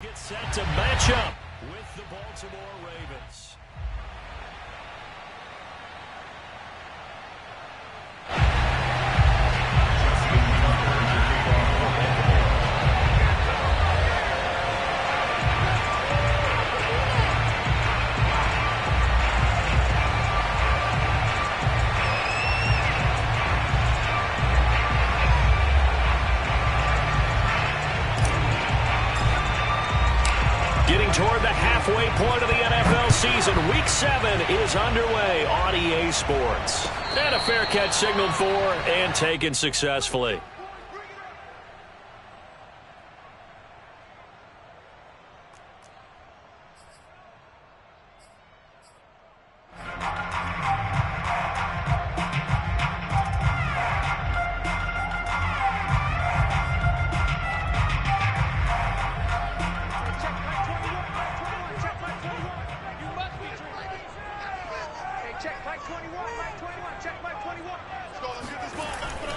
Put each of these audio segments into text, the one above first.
Get set to match up with the Baltimore Ravens. Getting toward the halfway point of the NFL season. Week 7 is underway on EA Sports. And a fair catch signaled for and taken successfully.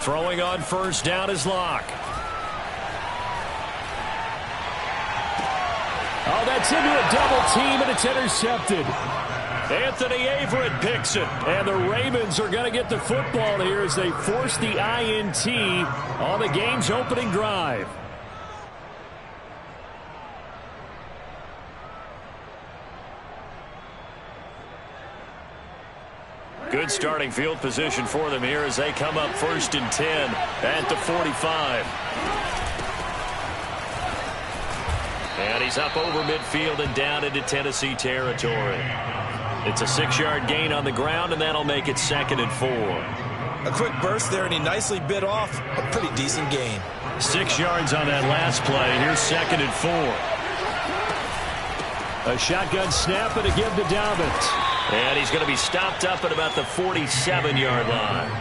Throwing on first down is Locke. Oh, that's into a double team, and it's intercepted. Anthony Averett picks it, and the Ravens are going to get the football here as they force the INT on the game's opening drive. Good starting field position for them here as they come up 1st and 10 at the 45. And he's up over midfield and down into Tennessee territory. It's a 6-yard gain on the ground, and that'll make it 2nd and 4. A quick burst there, and he nicely bit off a pretty decent gain. 6 yards on that last play. Here's 2nd and 4. A shotgun snap and a give to Dobbins. And he's going to be stopped up at about the 47-yard line.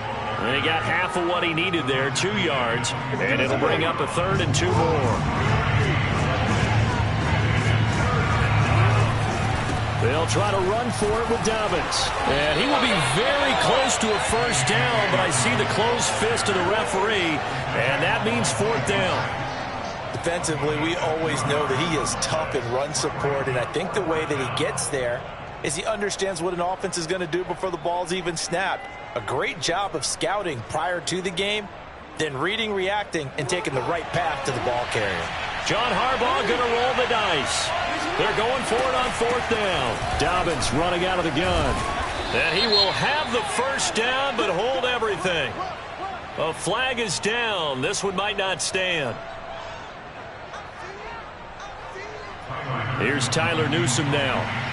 And he got half of what he needed there, 2 yards. And it'll bring up a 3rd and 2 more. They'll try to run for it with Dobbins. And he will be very close to a first down, but I see the closed fist of the referee, and that means 4th down. Defensively, we always know that he is tough in run support, and I think the way that he gets there is he understands what an offense is going to do before the ball's even snapped. A great job of scouting prior to the game, then reading, reacting, and taking the right path to the ball carrier. John Harbaugh going to roll the dice. They're going for it on 4th down. Dobbins running out of the gun. And he will have the first down, but hold everything. A flag is down. This one might not stand. Here's Tyler Newsome now.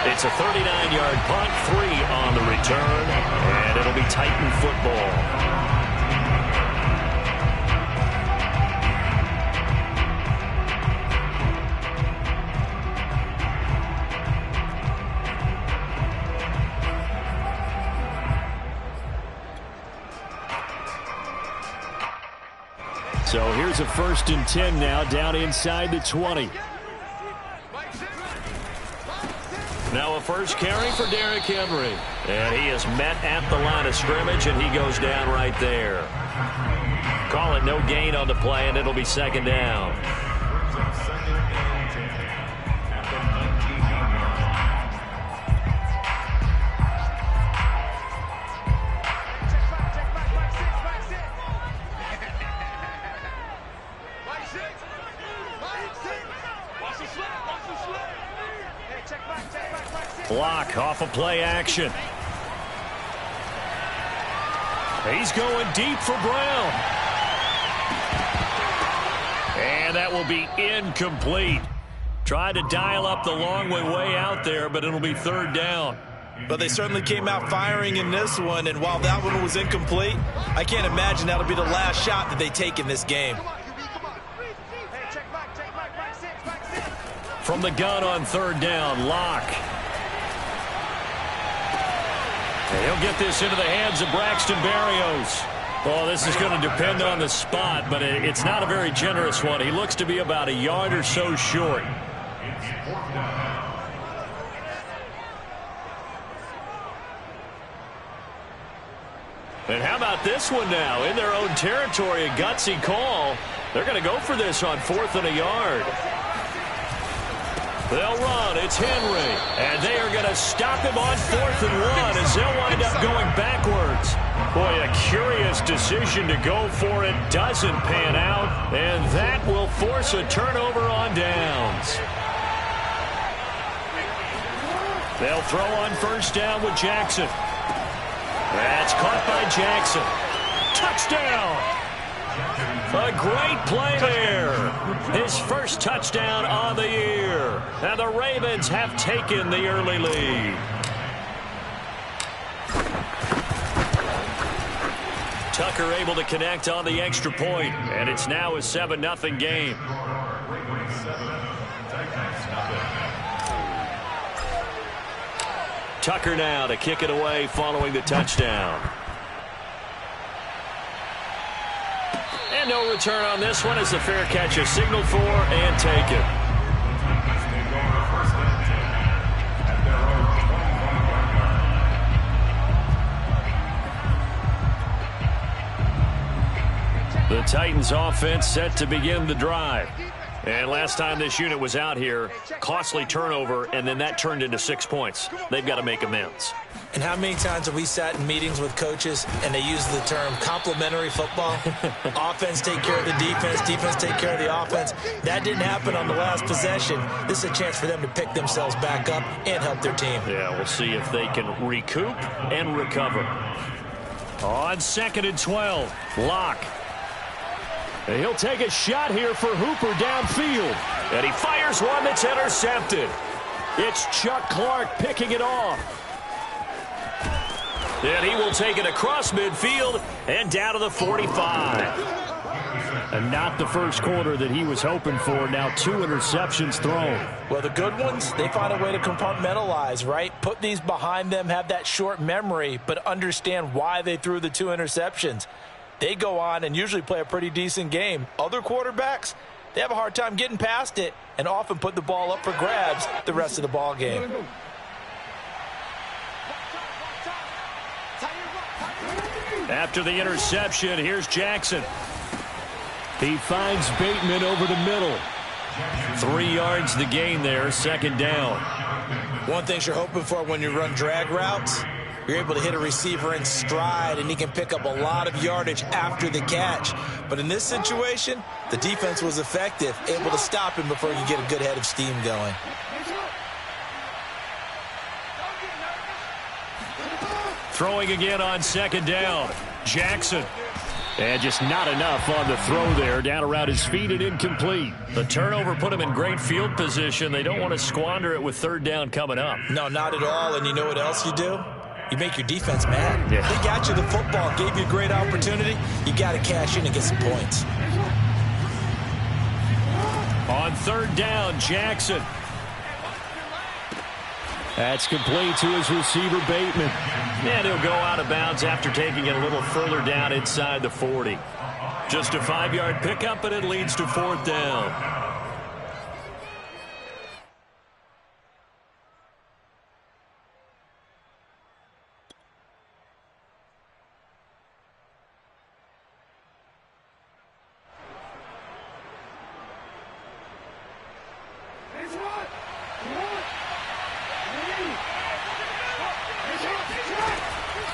It's a 39-yard punt, 3 on the return, and it'll be Titan football. So here's a 1st and 10 now, down inside the 20. Now a first carry for Derrick Henry. And he is met at the line of scrimmage, and he goes down right there. Call it no gain on the play, and it'll be 2nd down. Block off of play action. He's going deep for Brown. And that will be incomplete. Tried to dial up the long way out there, but it'll be 3rd down. But they certainly came out firing in this one, and while that one was incomplete, I can't imagine that'll be the last shot that they take in this game. From the gun on 3rd down, Locke. He'll get this into the hands of Braxton Berrios. Well, this is going to depend on the spot, but it's not a very generous one. He looks to be about a yard or so short. And how about this one now? In their own territory, a gutsy call. They're going to go for this on 4th and a yard. They'll run. It's Henry. And they are going to stop him on 4th and 1 as they'll wind up going backwards. Boy, a curious decision to go for it. Doesn't pan out. And that will force a turnover on downs. They'll throw on 1st down with Jackson. That's caught by Jackson. Touchdown! A great play there. His first touchdown on the year. And the Ravens have taken the early lead. Tucker able to connect on the extra point, and it's now a 7-0 game. Tucker now to kick it away following the touchdown. And no return on this one as the fair catch is signaled for and taken. The Titans offense set to begin the drive. And last time this unit was out here, costly turnover, and then that turned into 6 points. They've got to make amends. And how many times have we sat in meetings with coaches and they use the term complementary football? Offense take care of the defense, defense take care of the offense. That didn't happen on the last possession. This is a chance for them to pick themselves back up and help their team. Yeah, we'll see if they can recoup and recover. On 2nd and 12, Locke. And he'll take a shot here for Hooper downfield. And he fires one that's intercepted. It's Chuck Clark picking it off. And he will take it across midfield and down to the 45. And not the first quarter that he was hoping for. Now 2 interceptions thrown. Well, the good ones, they find a way to compartmentalize, right? Put these behind them, have that short memory, but understand why they threw the 2 interceptions. They go on and usually play a pretty decent game. Other quarterbacks, they have a hard time getting past it and often put the ball up for grabs the rest of the ball game. After the interception, here's Jackson. He finds Bateman over the middle. 3 yards the gain there, 2nd down. One thing you're hoping for when you run drag routes, you're able to hit a receiver in stride, and he can pick up a lot of yardage after the catch. But in this situation, the defense was effective, able to stop him before he could get a good head of steam going. Throwing again on 2nd down. Jackson. And just not enough on the throw there. Down around his feet and incomplete. The turnover put him in great field position. They don't want to squander it with 3rd down coming up. No, not at all. And you know what else you do? You make your defense mad. Yeah. They got you the football, gave you a great opportunity. You got to cash in and get some points. On 3rd down, Jackson. That's complete to his receiver, Bateman. And he'll go out of bounds after taking it a little further down inside the 40. Just a 5-yard pickup, and it leads to 4th down.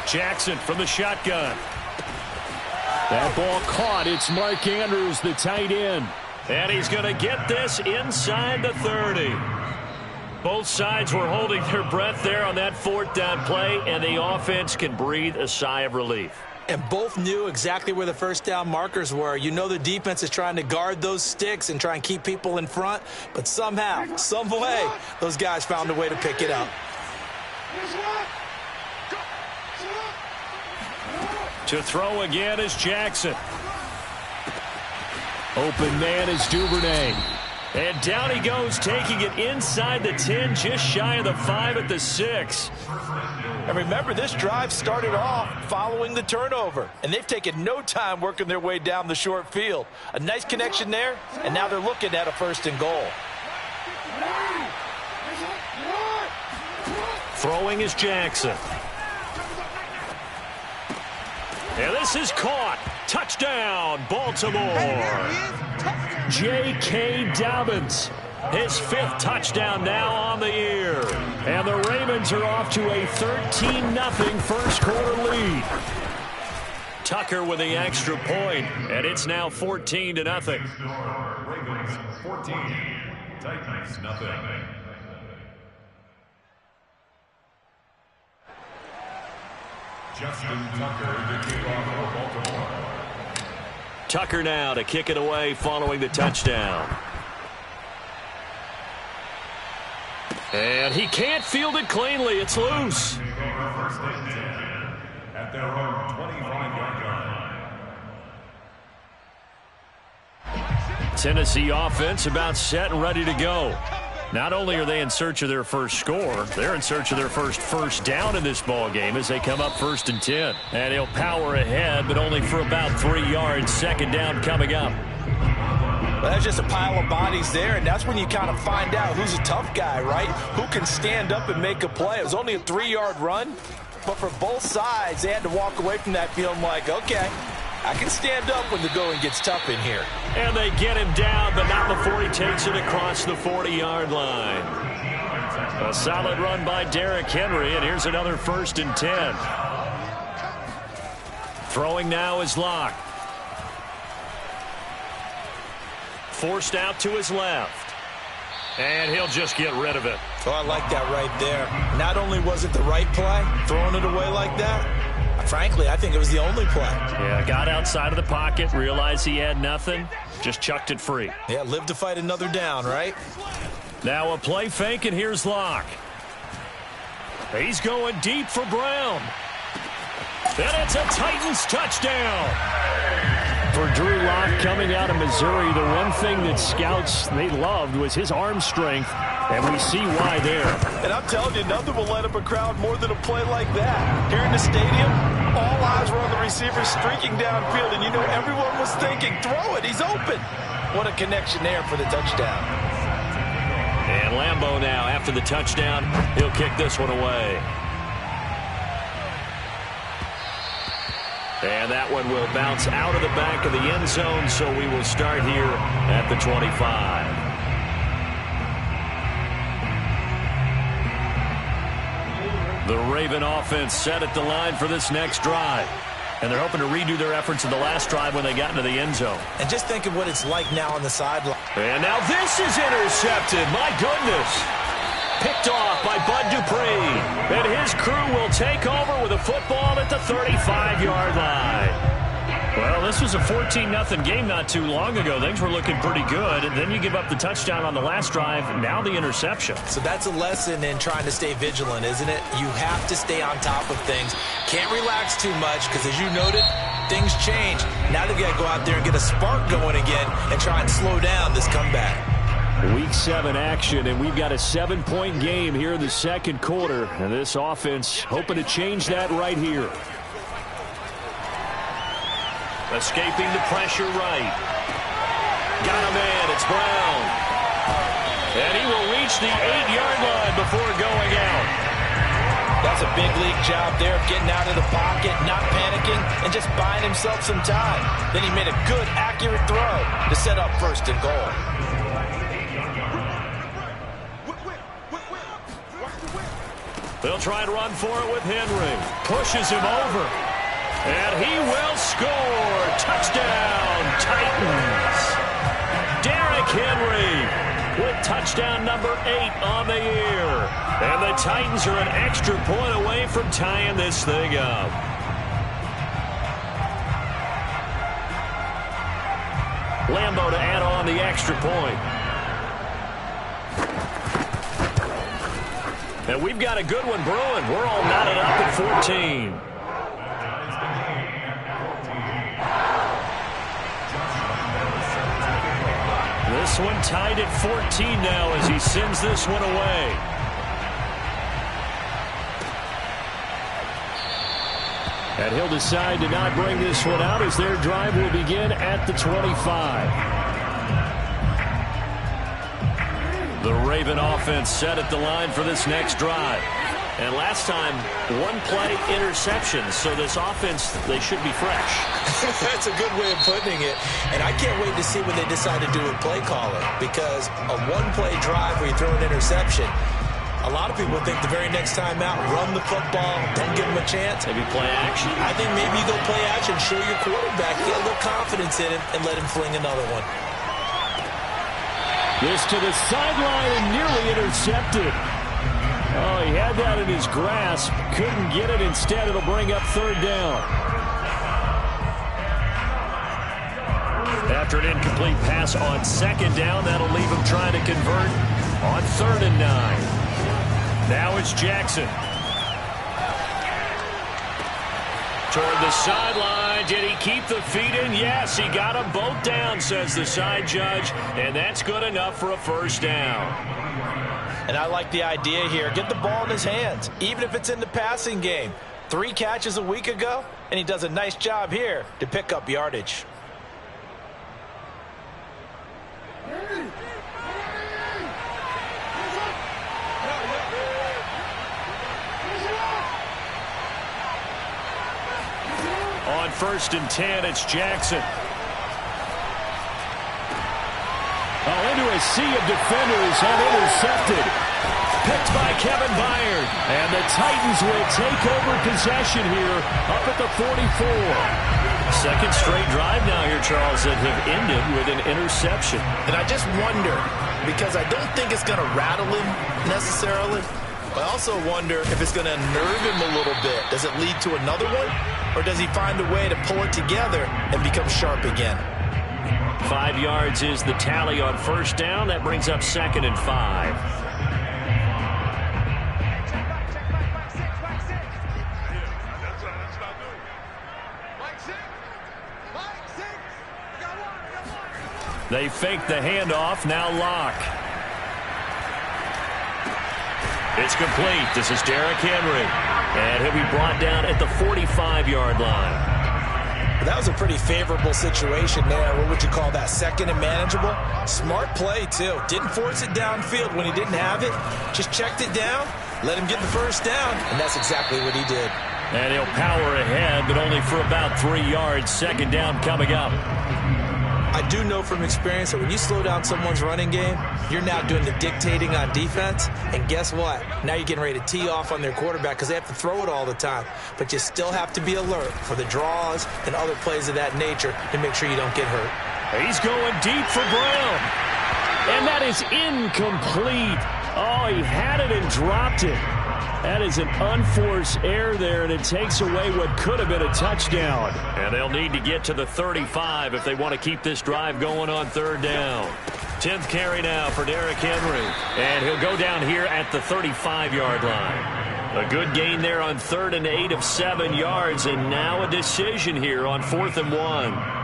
Jackson from the shotgun. That ball caught. It's Mark Andrews, the tight end. And he's going to get this inside the 30. Both sides were holding their breath there on that 4th down play, and the offense can breathe a sigh of relief. And both knew exactly where the 1st down markers were. You know the defense is trying to guard those sticks and try and keep people in front, but somehow, some way, those guys found a way to pick it up. To throw again is Jackson. Open man is Duvernay. And down he goes, taking it inside the 10, just shy of the 5 at the 6. And remember, this drive started off following the turnover, and they've taken no time working their way down the short field. A nice connection there, and now they're looking at a 1st and goal. Throwing is Jackson. And this is caught. Touchdown, Baltimore. J.K. Dobbins, his 5th touchdown now on the year. And the Ravens are off to a 13-0 first quarter lead. Tucker with the extra point, and it's now 14-0. Ravens 14, Titans nothing. Justin Tucker to kick off for Baltimore. Tucker now to kick it away following the touchdown. And he can't field it cleanly. It's loose. First and 10 at their own 25-yard line. Tennessee offense about set and ready to go. Not only are they in search of their first score, they're in search of their first down in this ball game as they come up 1st and 10. And he'll power ahead, but only for about 3 yards. 2nd down coming up. Well, that's just a pile of bodies there, and that's when you kind of find out who's a tough guy, right? Who can stand up and make a play. It was only a 3-yard run, but for both sides, they had to walk away from that feeling like, okay, I can stand up when the going gets tough in here. And they get him down, but not before he takes it across the 40-yard line. A solid run by Derrick Henry, and here's another 1st and 10. Throwing now is Locke. Forced out to his left. And he'll just get rid of it. Oh, I like that right there. Not only was it the right play, throwing it away like that, frankly, I think it was the only play. Yeah, got outside of the pocket, realized he had nothing, just chucked it free. Yeah, live to fight another down, right? Now a play fake, and here's Locke. He's going deep for Brown. And it's a Titans touchdown. For Drew Lock coming out of Missouri, the one thing that scouts they loved was his arm strength, and we see why there. And I'm telling you, nothing will light up a crowd more than a play like that. Here in the stadium, all eyes were on the receiver streaking downfield, and you know everyone was thinking, throw it, he's open. What a connection there for the touchdown. And Lambeau now, after the touchdown, he'll kick this one away. And that one will bounce out of the back of the end zone, so we will start here at the 25. The Raven offense set at the line for this next drive. And they're hoping to redo their efforts in the last drive when they got into the end zone. And just think of what it's like now on the sideline. And now this is intercepted. My goodness. Picked off by Bud Dupree. And his crew will take over with a football at the 35-yard line. Well, this was a 14-0 game not too long ago. Things were looking pretty good. And then you give up the touchdown on the last drive. Now the interception. So that's a lesson in trying to stay vigilant, isn't it? You have to stay on top of things. Can't relax too much because, as you noted, things change. Now they've got to go out there and get a spark going again and try and slow down this comeback. Week 7 action, and we've got a 7-point game here in the second quarter. And this offense hoping to change that right here. Escaping the pressure right. Got a man, it's Brown. And he will reach the 8-yard line before going out. That's a big league job there of getting out of the pocket, not panicking, and just buying himself some time. Then he made a good, accurate throw to set up 1st and goal. They'll try and run for it with Henry. Pushes him over. And he will score. Touchdown, Titans. Derrick Henry with touchdown number 8 on the year. And the Titans are an extra point away from tying this thing up. Lambeau to add on the extra point. And we've got a good one brewing. We're all knotted up at 14. This one tied at 14 now as he sends this one away. And he'll decide to not bring this one out as their drive will begin at the 25. The Raven offense set at the line for this next drive. And last time, one play interception. So this offense, they should be fresh. That's a good way of putting it. And I can't wait to see what they decide to do with play calling. Because a one-play drive where you throw an interception, a lot of people think the very next time out, run the football, don't give them a chance. Maybe play action. I think maybe you go play action, show your quarterback, get a little confidence in him, and let him fling another one. This to the sideline and nearly intercepted. Oh, he had that in his grasp. Couldn't get it. Instead, it'll bring up third down. After an incomplete pass on second down, that'll leave him trying to convert on 3rd and 9. Now it's Jackson. Toward the sideline. Did he keep the feet in? Yes, he got them both down, says the side judge. And that's good enough for a first down. And I like the idea here. Get the ball in his hands, even if it's in the passing game. 3 catches a week ago, and he does a nice job here to pick up yardage. On 1st and 10, it's Jackson. Oh, into a sea of defenders and intercepted. Picked by Kevin Byard. And the Titans will take over possession here up at the 44. Second straight drive now here, Charles, that have ended with an interception. And I just wonder, because I don't think it's going to rattle him necessarily, but I also wonder if it's going to unnerve him a little bit. Does it lead to another one? Or does he find a way to pull it together and become sharp again? 5 yards is the tally on 1st down. That brings up 2nd and 5. They fake the handoff. Now Locke. It's complete. This is Derrick Henry. And he'll be brought down at the 45-yard line. That was a pretty favorable situation there. What would you call that? 2nd and manageable? Smart play, too. Didn't force it downfield when he didn't have it. Just checked it down, let him get the first down, and that's exactly what he did. And he'll power ahead, but only for about 3 yards. 2nd down coming up. I do know from experience that when you slow down someone's running game, you're now doing the dictating on defense. And guess what? Now you're getting ready to tee off on their quarterback because they have to throw it all the time. But you still have to be alert for the draws and other plays of that nature to make sure you don't get hurt. He's going deep for Brown. And that is incomplete. Oh, he had it and dropped it. That is an unforced error there, and it takes away what could have been a touchdown. And they'll need to get to the 35 if they want to keep this drive going on 3rd down. 10th carry now for Derrick Henry. And he'll go down here at the 35-yard line. A good gain there on 3rd and 8 of 7 yards, and now a decision here on 4th and 1.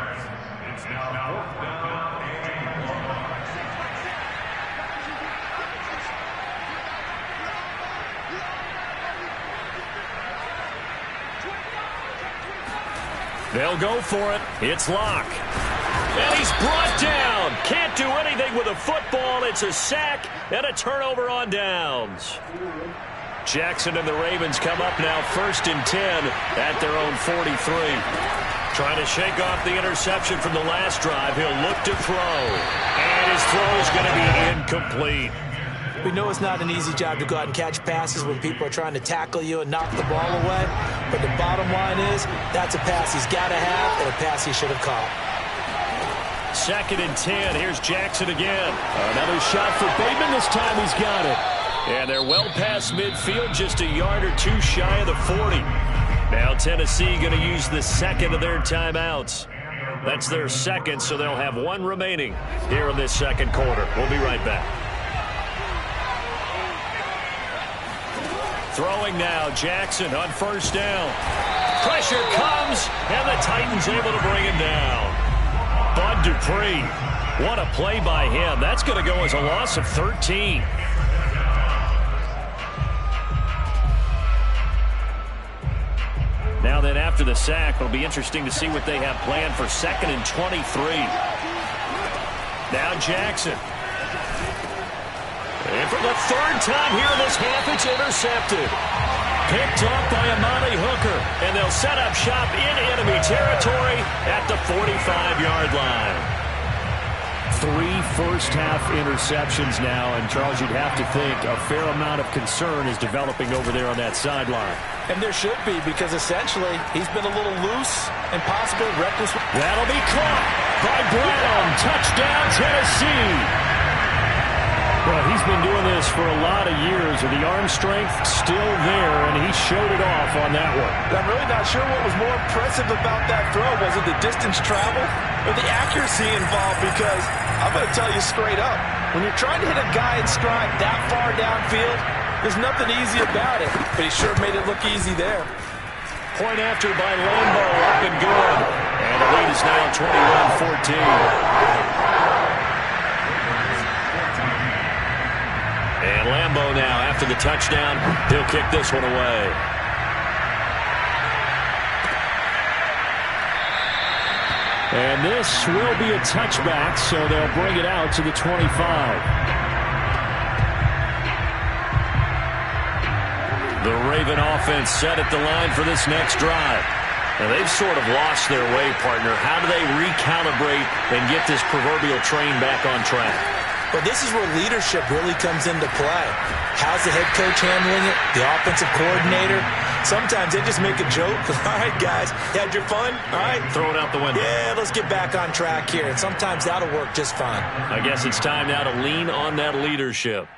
They'll go for it. It's Locke. And he's brought down. Can't do anything with a football. It's a sack and a turnover on downs. Jackson and the Ravens come up now 1st and 10 at their own 43. Trying to shake off the interception from the last drive. He'll look to throw. And his throw is going to be incomplete. We know it's not an easy job to go out and catch passes when people are trying to tackle you and knock the ball away. But the bottom line is, that's a pass he's got to have and a pass he should have caught. 2nd and 10. Here's Jackson again. Another shot for Bateman. This time he's got it. And they're well past midfield, just a yard or two shy of the 40. Now Tennessee going to use the 2nd of their timeouts. That's their 2nd, so they'll have 1 remaining here in this 2nd quarter. We'll be right back. Throwing now, Jackson on 1st down. Pressure comes, and the Titans able to bring him down. Bud Dupree, what a play by him. That's going to go as a loss of 13. Now then, after the sack, it'll be interesting to see what they have planned for 2nd and 23. Now Jackson. And for the 3rd time here in this half, it's intercepted. Picked up by Amani Hooker. And they'll set up shop in enemy territory at the 45-yard line. 3 first-half interceptions now, and Charles, you'd have to think a fair amount of concern is developing over there on that sideline. And there should be, because essentially he's been a little loose and possibly reckless. That'll be caught by Brown. Touchdown, Tennessee. Well, he's been doing this for a lot of years, and the arm strength still there, and he showed it off on that one. I'm really not sure what was more impressive about that throw. Was it the distance traveled or the accuracy involved? Because I'm going to tell you straight up, when you're trying to hit a guy in stride that far downfield, there's nothing easy about it. But he sure made it look easy there. Point after by Lambo, up and good. And the lead is now 21-14. And Lambo now, after the touchdown, he'll kick this one away. And this will be a touchback, so they'll bring it out to the 25. The Raven offense set at the line for this next drive. Now, they've sort of lost their way, partner. How do they recalibrate and get this proverbial train back on track? Well, this is where leadership really comes into play. How's the head coach handling it? The offensive coordinator? Sometimes they just make a joke. All right, guys, you had your fun? All right. Throw it out the window. Yeah, let's get back on track here. And sometimes that'll work just fine. I guess it's time now to lean on that leadership.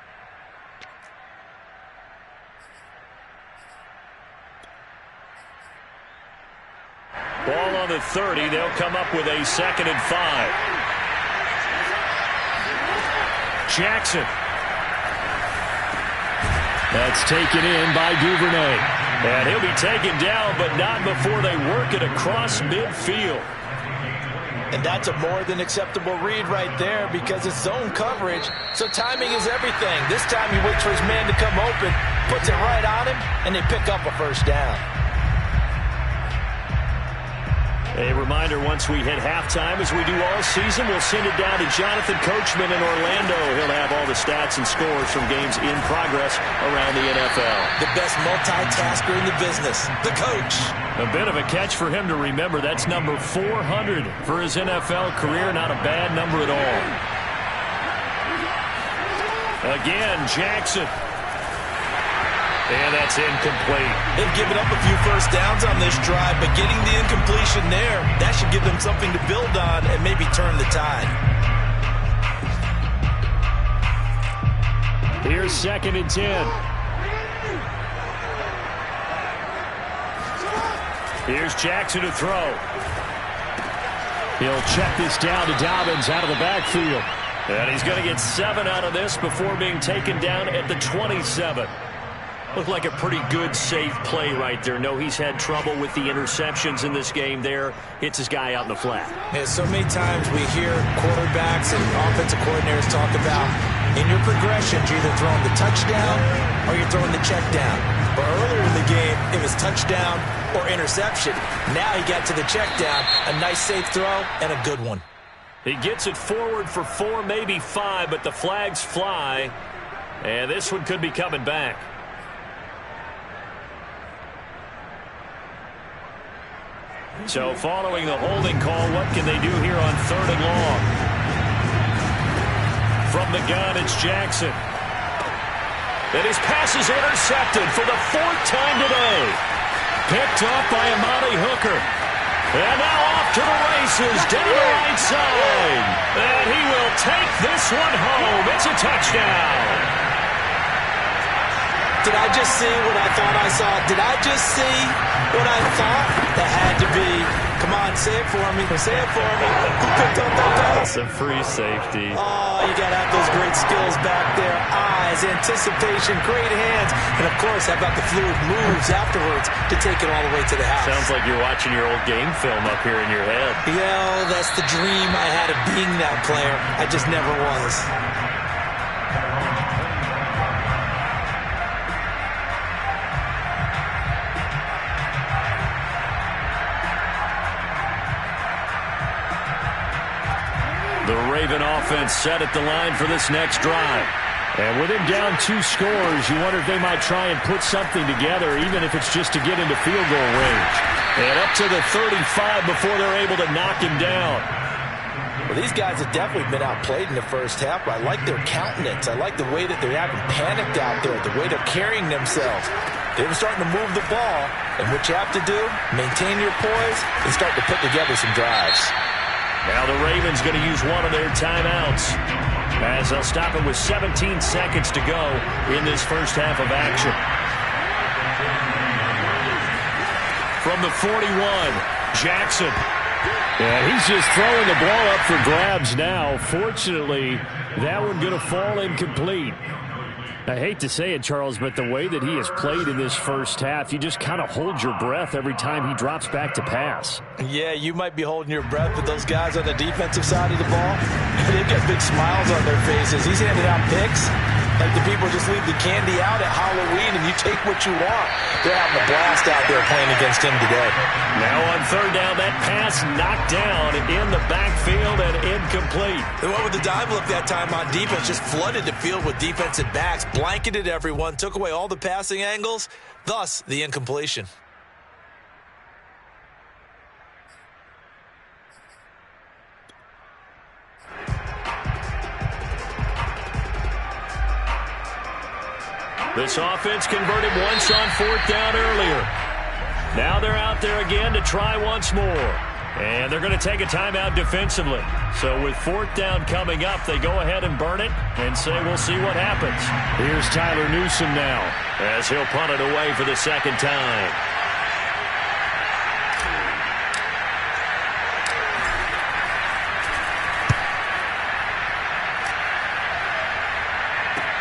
Ball on the 30. They'll come up with a 2nd and 5. Jackson. That's taken in by Duvernay. And he'll be taken down, but not before they work it across midfield. And that's a more than acceptable read right there, because it's zone coverage, so timing is everything. This time he waits for his man to come open, puts it right on him, and they pick up a first down. A reminder, once we hit halftime, as we do all season, we'll send it down to Jonathan Coachman in Orlando. He'll have all the stats and scores from games in progress around the NFL. The best multitasker in the business, the coach. A bit of a catch for him to remember. That's number 400 for his NFL career. Not a bad number at all. Again, Jackson. And that's incomplete. They've given up a few first downs on this drive, but getting the incompletion there, that should give them something to build on and maybe turn the tide. Here's 2nd and 10. Here's Jackson to throw. He'll check this down to Dobbins out of the backfield. And he's going to get 7 out of this before being taken down at the 27. Looked like a pretty good, safe play right there. No, he's had trouble with the interceptions in this game there. Hits his guy out in the flat. Yeah, so many times we hear quarterbacks and offensive coordinators talk about in your progressions, you're either throwing the touchdown or you're throwing the check down. But earlier in the game, it was touchdown or interception. Now he got to the check down, a nice safe throw, and a good one. He gets it forward for 4, maybe 5, but the flags fly. And this one could be coming back. So following the holding call, what can they do here on 3rd and long? From the gun, it's Jackson. And his pass is intercepted for the 4th time today. Picked up by Amani Hooker. And now off to the races, down the right side. And he will take this one home. It's a touchdown. Did I just see what I thought I saw? Did I just see what I thought? That had to be. Come on, say it for me. Say it for me. Who picked up that pass? Some free safety. Oh, you got to have those great skills back there. Eyes, anticipation, great hands. And, of course, how about the fluid moves afterwards to take it all the way to the house? Sounds like you're watching your old game film up here in your head. Yeah, that's the dream I had of being that player. I just never was. The Raven offense set at the line for this next drive. And with him down 2 scores, you wonder if they might try and put something together, even if it's just to get into field goal range. And up to the 35 before they're able to knock him down. Well, these guys have definitely been outplayed in the first half, but I like their countenance. I like the way that they're acting panicked out there, the way they're carrying themselves. They're starting to move the ball, and what you have to do, maintain your poise and start to put together some drives. Now the Ravens going to use one of their timeouts, as they'll stop it with 17 seconds to go in this first half of action. From the 41, Jackson. Yeah, he's just throwing the ball up for grabs now. Fortunately, that one going to fall incomplete. I hate to say it, Charles, but the way that he has played in this first half, you just kind of hold your breath every time he drops back to pass. Yeah, you might be holding your breath, but those guys on the defensive side of the ball, they've got big smiles on their faces. He's handing out picks like the people just leave the candy out at Halloween and you take what you want. They're having a blast out there playing against him today. Now on third down, that pass knocked down in the backfield and incomplete. They went with the dive look that time on defense, just flooded the field with defensive backs, blanketed everyone, took away all the passing angles, thus the incompletion. This offense converted once on fourth down earlier. Now they're out there again to try once more. And they're going to take a timeout defensively. So with fourth down coming up, they go ahead and burn it and say we'll see what happens. Here's Tyler Newsome now as he'll punt it away for the second time.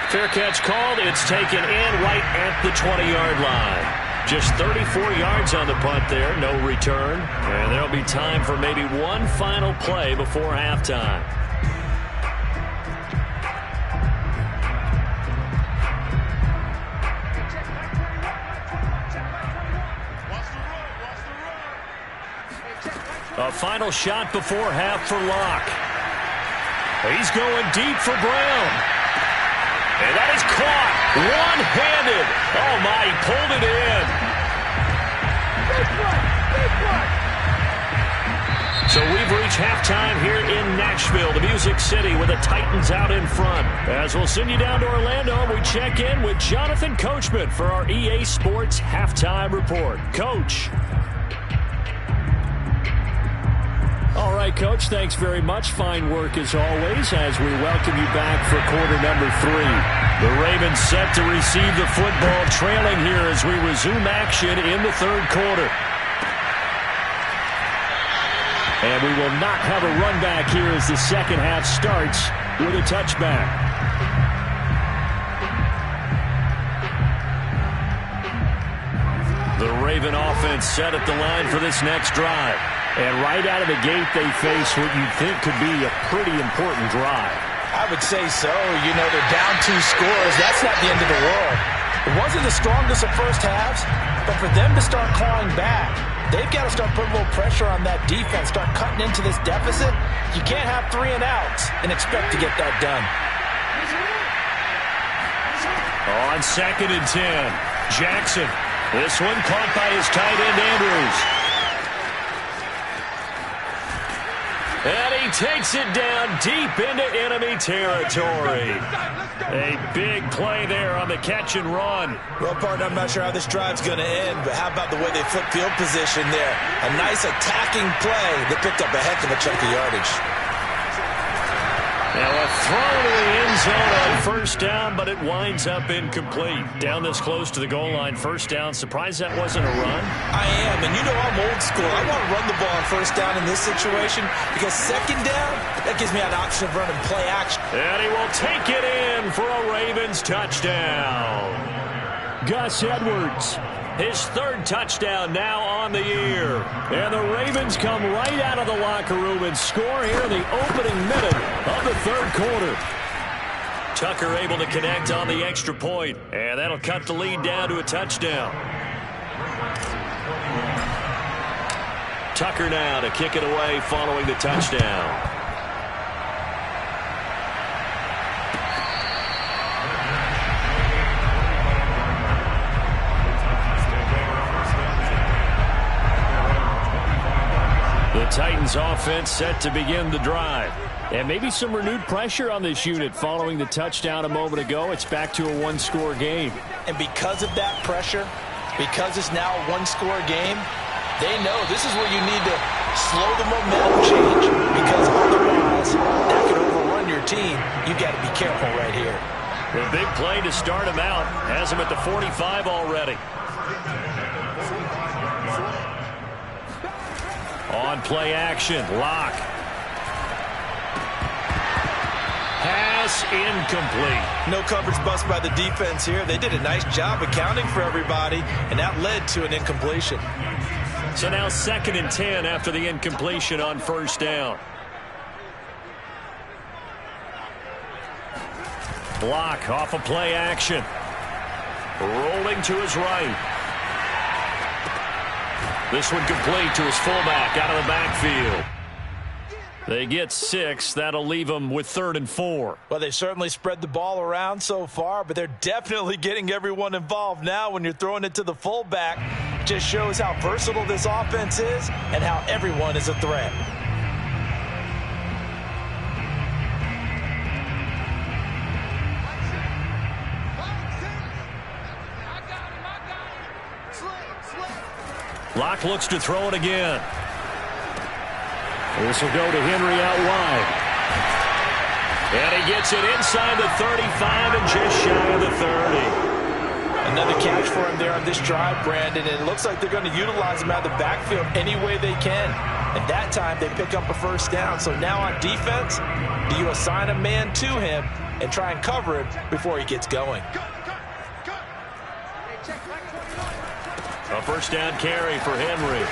Fair catch called. It's taken in right at the 20-yard line. Just 34 yards on the punt there. No return. And there'll be time for maybe one final play before halftime. A final shot before half for Locke. He's going deep for Brown. And that is caught one-handed. Oh, my, he pulled it in. So we've reached halftime here in Nashville, the Music City, with the Titans out in front. As we'll send you down to Orlando, we check in with Jonathan Coachman for our EA Sports Halftime Report. Coach. All right, Coach, thanks very much. Fine work as always as we welcome you back for quarter number 3. The Ravens set to receive the football, trailing here as we resume action in the third quarter. And we will not have a run back here as the second half starts with a touchback. The Raven offense set at the line for this next drive. And right out of the gate, they face what you'd think could be a pretty important drive. I would say so. You know, they're down 2 scores. That's not the end of the world. It wasn't the strongest of first halves, but for them to start clawing back, they've got to start putting a little pressure on that defense, start cutting into this deficit. You can't have 3 and outs and expect to get that done. On 2nd and 10, Jackson. This one caught by his tight end, Andrews. And he takes it down deep into enemy territory. A big play there on the catch and run. Well, partner, I'm not sure how this drive's going to end, but how about the way they flip field position there? A nice attacking play that picked up a heck of a chunk of yardage. Now a throw to the end zone on first down, but it winds up incomplete. Down this close to the goal line, first down. Surprised that wasn't a run? I am, and you know I'm old school. I want to run the ball on first down in this situation because second down, that gives me an option of running play action. And he will take it in for a Ravens touchdown. Gus Edwards. His 3rd touchdown now on the year. And the Ravens come right out of the locker room and score here in the opening minute of the third quarter. Tucker able to connect on the extra point, and that'll cut the lead down to a touchdown. Tucker now to kick it away following the touchdown. The Titans offense set to begin the drive. And maybe some renewed pressure on this unit following the touchdown a moment ago. It's back to a one-score game. And because of that pressure, because it's now a one-score game, they know this is where you need to slow the momentum change, because otherwise that could overrun your team. You've got to be careful right here. The big play to start him out has him at the 45 already. On play action, Locke. Pass incomplete. No coverage bust by the defense here. They did a nice job accounting for everybody, and that led to an incompletion. So now 2nd and 10 after the incompletion on first down. Block off a play action. Rolling to his right. This one complete to his fullback out of the backfield. They get 6. That'll leave them with 3rd and 4. Well, they've certainly spread the ball around so far, but they're definitely getting everyone involved now when you're throwing it to the fullback. Just shows how versatile this offense is and how everyone is a threat. Locke looks to throw it again. This will go to Henry out wide. And he gets it inside the 35 and just shy of the 30. Another catch for him there on this drive, Brandon, and it looks like they're going to utilize him out of the backfield any way they can. And that time they pick up a first down. So now on defense, do you assign a man to him and try and cover him before he gets going? A first down carry for Henry.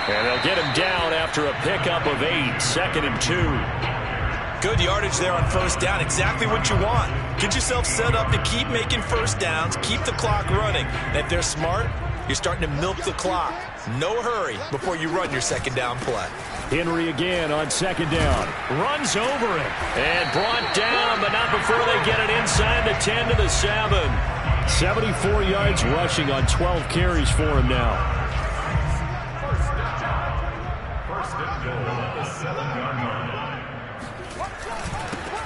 And they'll get him down after a pickup of 8, 2nd and 2. Good yardage there on first down. Exactly what you want. Get yourself set up to keep making first downs, keep the clock running. And if they're smart, you're starting to milk the clock. No hurry before you run your second down play. Henry again on 2nd down. Runs over it. And brought down, but not before they get it inside the 10 to the 7. 74 yards rushing on 12 carries for him now.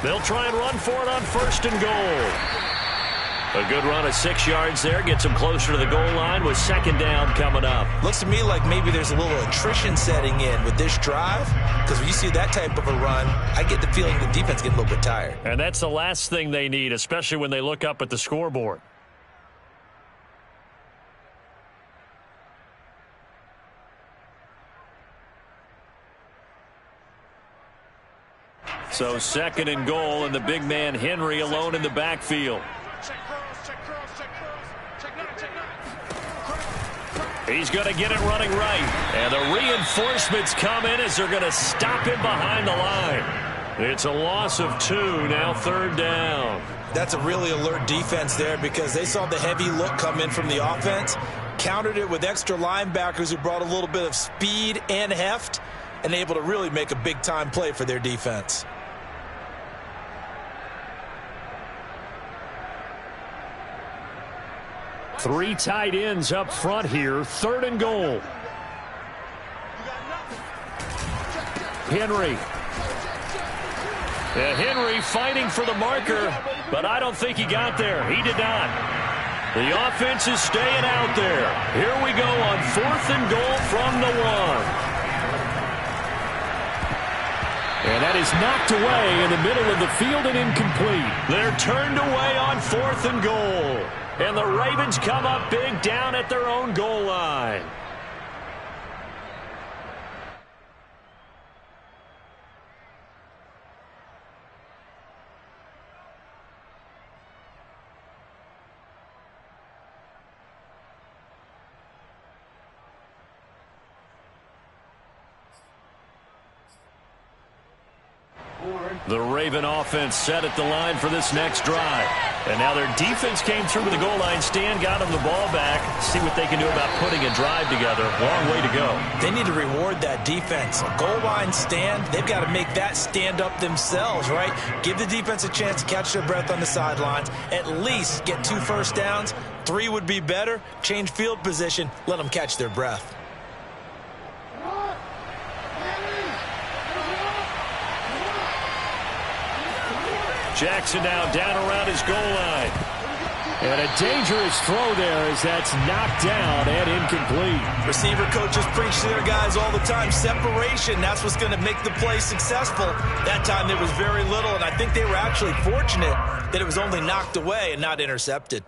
They'll try and run for it on 1st and goal. A good run of 6 yards there. Gets them closer to the goal line with 2nd down coming up. Looks to me like maybe there's a little attrition setting in with this drive, because when you see that type of a run, I get the feeling the defense getting a little bit tired. And that's the last thing they need, especially when they look up at the scoreboard. So 2nd and goal, and the big man Henry alone in the backfield. He's going to get it running right. And the reinforcements come in as they're going to stop him behind the line. It's a loss of 2, now 3rd down. That's a really alert defense there, because they saw the heavy look come in from the offense, countered it with extra linebackers who brought a little bit of speed and heft, and able to really make a big-time play for their defense. Three tight ends up front here. 3rd and goal. Henry. Henry fighting for the marker, but I don't think he got there. He did not. The offense is staying out there. Here we go on 4th and goal from the 1. And that is knocked away in the middle of the field and incomplete. They're turned away on 4th and goal. And the Ravens come up big down at their own goal line. The Raven offense set at the line for this next drive. And now their defense came through with the goal line stand, got them the ball back. See what they can do about putting a drive together. Long way to go. They need to reward that defense. A goal line stand, they've got to make that stand up themselves, right? Give the defense a chance to catch their breath on the sidelines. At least get 2 first downs. 3 would be better. Change field position. Let them catch their breath. Jackson now down around his goal line. And a dangerous throw there as that's knocked down and incomplete. Receiver coaches preach to their guys all the time. Separation, that's what's going to make the play successful. That time there was very little, and I think they were actually fortunate that it was only knocked away and not intercepted.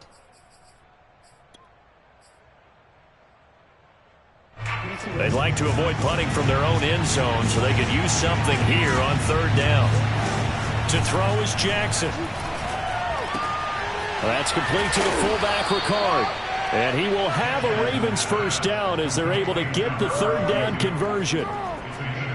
They'd like to avoid punting from their own end zone so they could use something here on third down. To throw is Jackson. That's complete to the fullback, Ricard. And he will have a Ravens first down as they're able to get the third down conversion.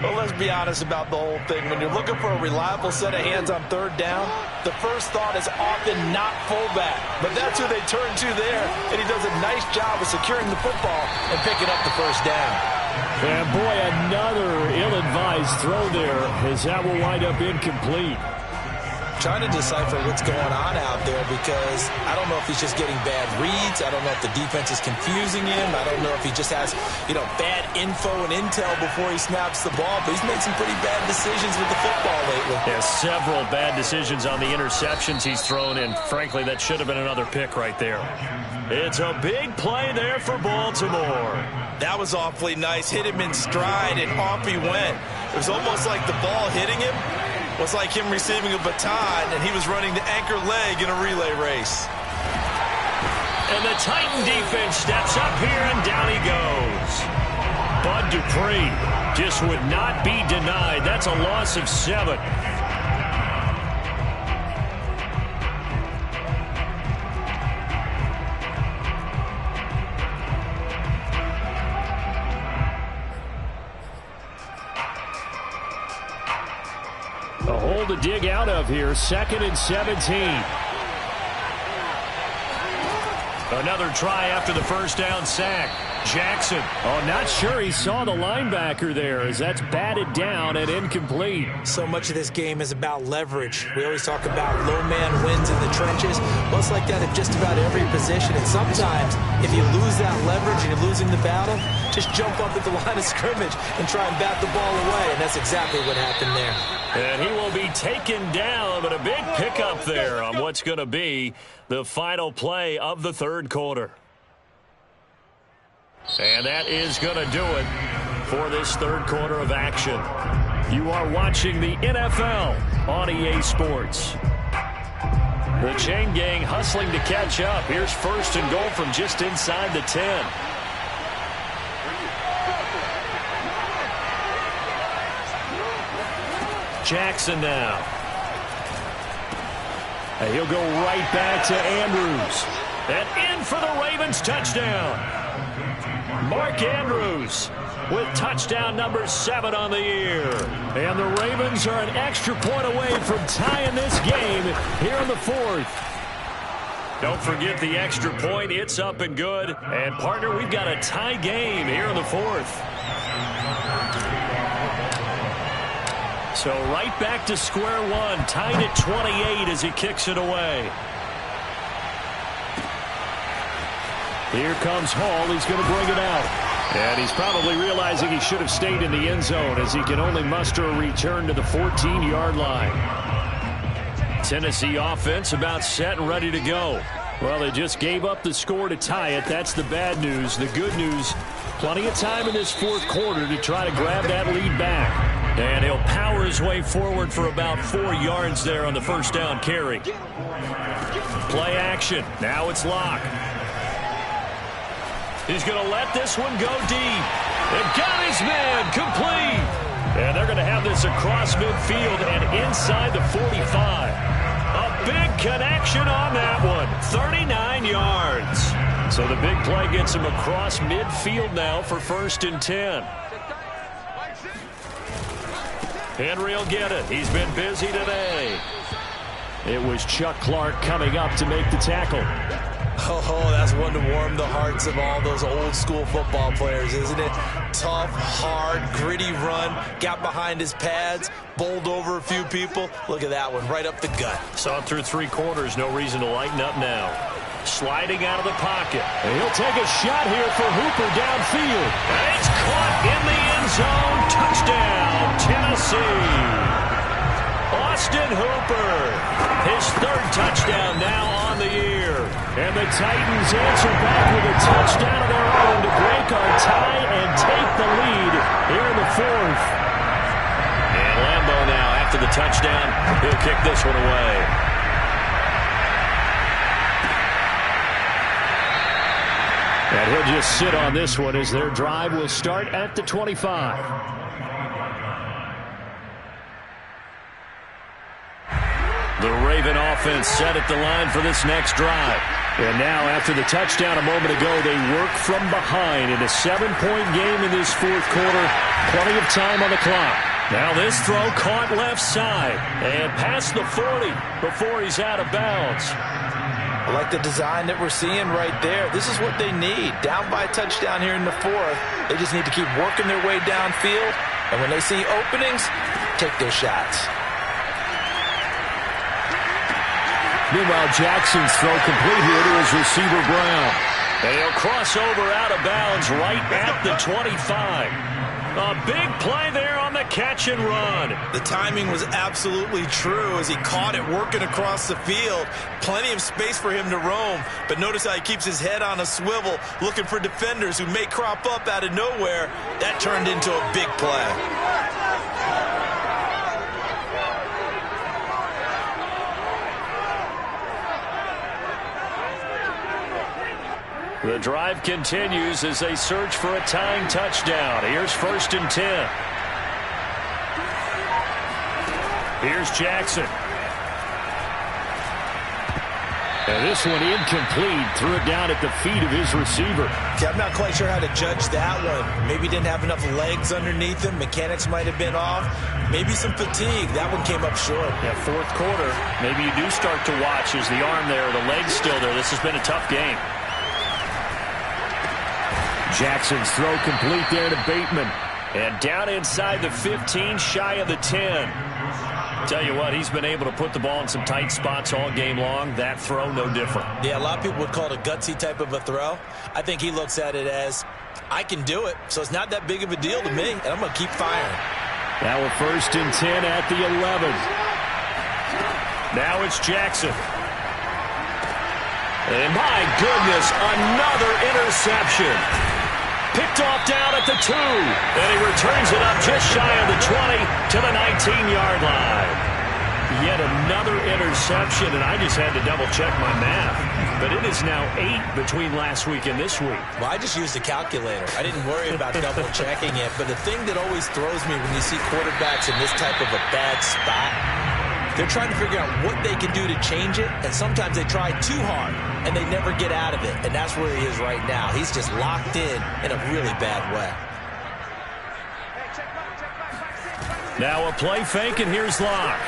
Well, let's be honest about the whole thing. When you're looking for a reliable set of hands on third down, the first thought is often not fullback. But that's who they turn to there, and he does a nice job of securing the football and picking up the first down. And boy, another ill-advised throw there as that will wind up incomplete. Trying to decipher what's going on out there because I don't know if he's just getting bad reads. I don't know if the defense is confusing him. I don't know if he just has, bad info and intel before he snaps the ball. But he's made some pretty bad decisions with the football lately. Yeah, several bad decisions on the interceptions he's thrown, and frankly, that should have been another pick right there. It's a big play there for Baltimore. That was awfully nice. Hit him in stride, and off he went. It was almost like the ball hitting him was like him receiving a baton, and he was running the anchor leg in a relay race. And the Titan defense steps up here, and down he goes. Bud Dupree just would not be denied. That's a loss of 7. A hole to dig out of here, 2nd and 17. Another try after the first down sack. Jackson. Oh, not sure he saw the linebacker there as that's batted down and incomplete. So much of this game is about leverage. We always talk about low man wins in the trenches. Well, it's like that at just about every position. And sometimes, if you lose that leverage and you're losing the battle, just jump up at the line of scrimmage and try and bat the ball away. And that's exactly what happened there. And he will be taken down, but a big pickup there on what's going to be the final play of the third quarter. And that is going to do it for this third quarter of action. You are watching the NFL on EA Sports. The chain gang hustling to catch up. Here's 1st and goal from just inside the 10. Jackson now. And he'll go right back to Andrews. And in for the Ravens touchdown. Mark Andrews with touchdown number 7 on the year. And the Ravens are an extra point away from tying this game here in the 4th. Don't forget the extra point. It's up and good. And, partner, we've got a tie game here in the 4th. So right back to square one. Tied at 28 as he kicks it away. Here comes Hall. He's going to bring it out. And he's probably realizing he should have stayed in the end zone as he can only muster a return to the 14-yard line. Tennessee offense about set and ready to go. Well, they just gave up the score to tie it. That's the bad news. The good news, plenty of time in this 4th quarter to try to grab that lead back. And he'll power his way forward for about 4 yards there on the first down carry. Play action. Now it's Locke. He's going to let this one go deep. And got his man complete. And they're going to have this across midfield and inside the 45. A big connection on that one. 39 yards. So the big play gets him across midfield now for 1st and 10. Henry will get it. He's been busy today. It was Chuck Clark coming up to make the tackle. Oh, that's one to warm the hearts of all those old-school football players, isn't it? Tough, hard, gritty run, got behind his pads, bowled over a few people. Look at that one, right up the gut. Saw it through 3 quarters, no reason to lighten up now. Sliding out of the pocket. And he'll take a shot here for Hooper downfield. And it's caught in the end zone. Touchdown, Tennessee. Austin Hooper. His third touchdown now on the year. And the Titans answer back with a touchdown of their own to break our tie and take the lead here in the fourth. And Lambo now, after the touchdown, he'll kick this one away. And he'll just sit on this one as their drive will start at the 25. The Raven offense set at the line for this next drive. And now, after the touchdown a moment ago, they work from behind in a 7-point game in this fourth quarter. Plenty of time on the clock. Now this throw caught left side and past the 40 before he's out of bounds. I like the design that we're seeing right there. This is what they need. Down by a touchdown here in the fourth. They just need to keep working their way downfield. And when they see openings, take their shots. Meanwhile, Jackson's throw complete here to his receiver, Brown. And he'll cross over out of bounds right at the 25. A big play there on the catch and run. The timing was absolutely true as he caught it working across the field. Plenty of space for him to roam. But notice how he keeps his head on a swivel, looking for defenders who may crop up out of nowhere. That turned into a big play. The drive continues as they search for a tying touchdown. Here's 1st and 10. Here's Jackson. And this one incomplete. Threw it down at the feet of his receiver. Yeah, I'm not quite sure how to judge that one. Maybe didn't have enough legs underneath him. Mechanics might have been off. Maybe some fatigue. That one came up short. Yeah, fourth quarter. Maybe you do start to watch. Is the arm there, the leg's still there? This has been a tough game. Jackson's throw complete there to Bateman. And down inside the 15, shy of the 10. Tell you what, he's been able to put the ball in some tight spots all game long. That throw, no different. Yeah, a lot of people would call it a gutsy type of a throw. I think he looks at it as, I can do it, so it's not that big of a deal to me, and I'm going to keep firing. Now a 1st and 10 at the 11. Now it's Jackson. And my goodness, another interception. Picked off down at the 2. And he returns it up just shy of the 20 to the 19-yard line. Yet another interception, and I just had to double-check my math. But it is now 8 between last week and this week. Well, I just used a calculator. I didn't worry about double-checking it. But the thing that always throws me when you see quarterbacks in this type of a bad spot, they're trying to figure out what they can do to change it, and sometimes they try too hard, and they never get out of it, and that's where he is right now. He's just locked in a really bad way. Now a play fake, and here's Locke.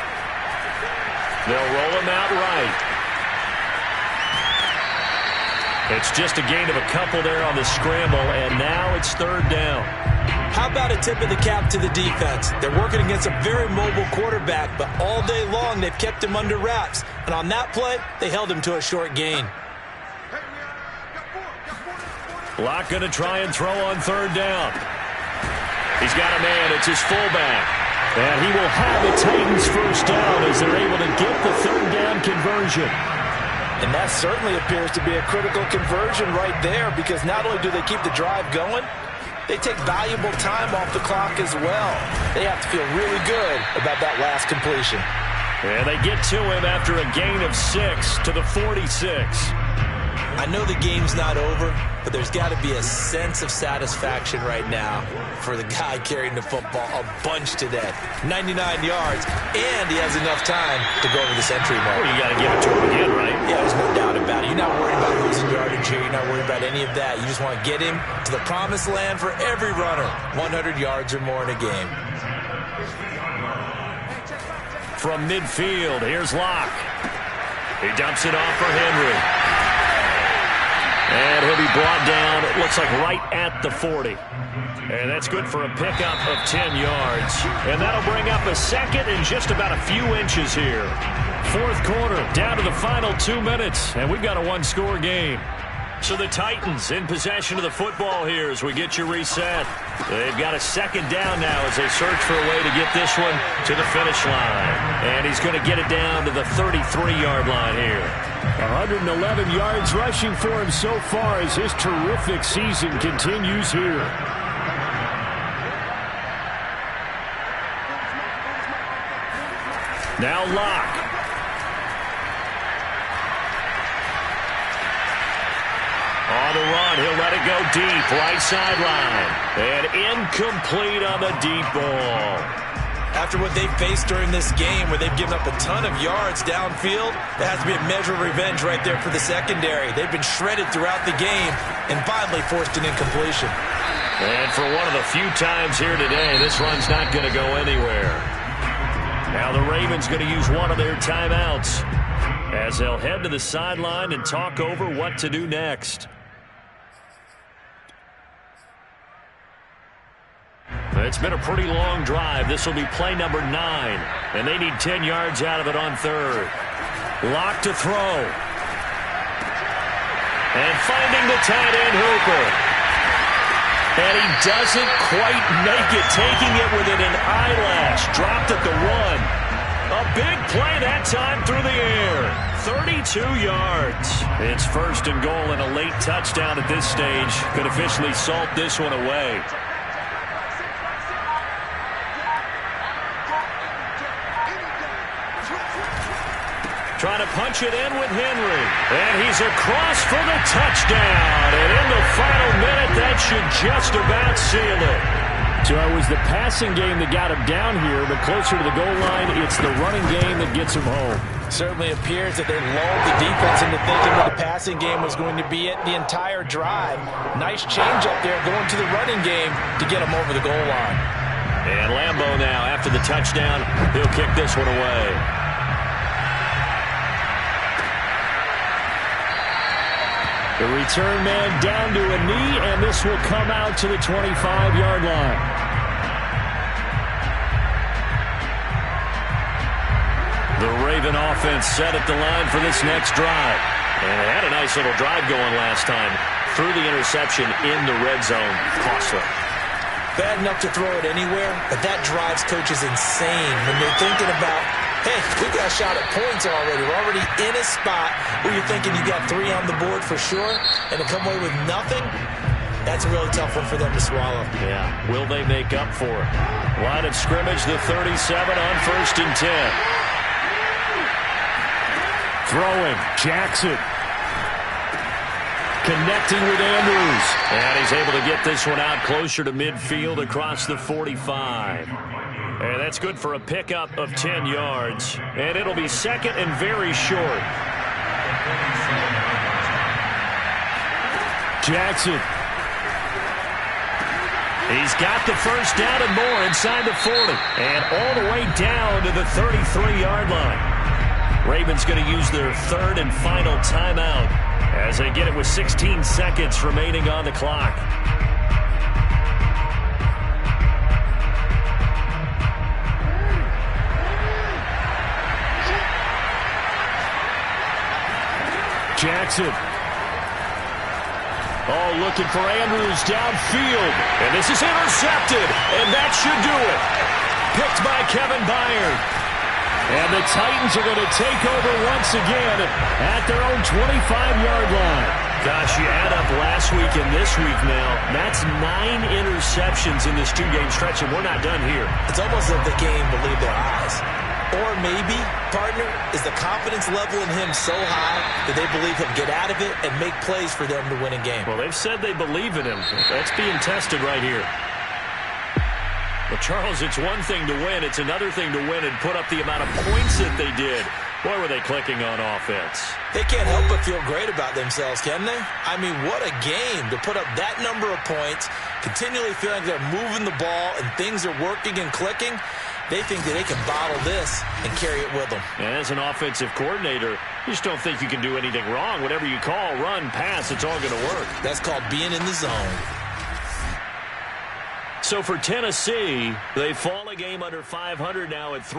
They'll roll him out right. It's just a gain of a couple there on the scramble, and now it's 3rd down. How about a tip of the cap to the defense? They're working against a very mobile quarterback, but all day long they've kept him under wraps. And on that play, they held him to a short gain. Locke going to try and throw on 3rd down. He's got a man. It's his fullback. And he will have the Titans' 1st down as they're able to get the 3rd down conversion. And that certainly appears to be a critical conversion right there, because not only do they keep the drive going, they take valuable time off the clock as well. They have to feel really good about that last completion. And they get to him after a gain of 6 to the 46. I know the game's not over, but there's got to be a sense of satisfaction right now for the guy carrying the football a bunch today. 99 yards, and he has enough time to go over this entry mark. Well, you got to give it to him again, right? Yeah, there's no doubt about it. You're not worried about losing yardage here. You're not worried about any of that. You just want to get him to the promised land for every runner. 100 yards or more in a game. From midfield, here's Locke. He dumps it off for Henry. And he'll be brought down, it looks like right at the 40. And that's good for a pickup of 10 yards. And that'll bring up a 2nd and just about a few inches here. Fourth quarter, down to the final 2 minutes, and we've got a 1-score game. So the Titans in possession of the football here as we get you reset. They've got a second down now as they search for a way to get this one to the finish line. And he's going to get it down to the 33-yard line here. 111 yards rushing for him so far as his terrific season continues here. Now Locke. On the run, he'll let it go deep, right sideline. And incomplete on the deep ball. After what they've faced during this game where they've given up a ton of yards downfield, there has to be a measure of revenge right there for the secondary. They've been shredded throughout the game and finally forced an incompletion. And for one of the few times here today, this run's not going to go anywhere. Now the Ravens going to use one of their timeouts as they'll head to the sideline and talk over what to do next. It's been a pretty long drive. This will be play number 9, and they need 10 yards out of it on third. Locke to throw. And finding the tight end Hooper. And he doesn't quite make it, taking it within an eyelash. Dropped at the 1. A big play that time through the air. 32 yards. It's first and goal and a late touchdown at this stage. Could officially salt this one away. Trying to punch it in with Henry. And he's across for the touchdown. And in the final minute, that should just about seal it. So it was the passing game that got him down here, but closer to the goal line, it's the running game that gets him home. Certainly appears that they lulled the defense into thinking that the passing game was going to be it the entire drive. Nice change up there going to the running game to get him over the goal line. And Lambeau now, after the touchdown, he'll kick this one away. The return man down to a knee, and this will come out to the 25-yard line. The Raven offense set at the line for this next drive. And they had a nice little drive going last time. Threw the interception in the red zone. Costly. Bad enough to throw it anywhere, but that drives coaches insane when they're thinking about, hey, we got a shot at points already. We're already in a spot where you're thinking you got 3 on the board for sure, and to come away with nothing, that's a really tough one for them to swallow. Yeah, will they make up for it? Line of scrimmage, the 37 on 1st and 10. Throwing, Jackson. Connecting with Andrews. And he's able to get this one out closer to midfield across the 45. And that's good for a pickup of 10 yards. And it'll be second and very short. Jackson. He's got the first down and more inside the 40. And all the way down to the 33-yard line. Ravens going to use their third and final timeout as they get it with 16 seconds remaining on the clock. Jackson. Oh, looking for Andrews downfield. And this is intercepted. And that should do it. Picked by Kevin Byard. And the Titans are going to take over once again at their own 25-yard line. Gosh, you add up last week and this week now. That's 9 interceptions in this 2-game stretch, and we're not done here. It's almost like they can't even believe their eyes. Or maybe, partner, is the confidence level in him so high that they believe he'll get out of it and make plays for them to win a game. Well, they've said they believe in him. That's being tested right here. Well, Charles, it's one thing to win. It's another thing to win and put up the amount of points that they did. Boy, were they clicking on offense. They can't help but feel great about themselves, can they? I mean, what a game to put up that number of points, continually feeling like they're moving the ball and things are working and clicking. They think that they can bottle this and carry it with them. And as an offensive coordinator, you just don't think you can do anything wrong. Whatever you call, run, pass, it's all going to work. That's called being in the zone. So for Tennessee, they fall a game under 500 now at 3.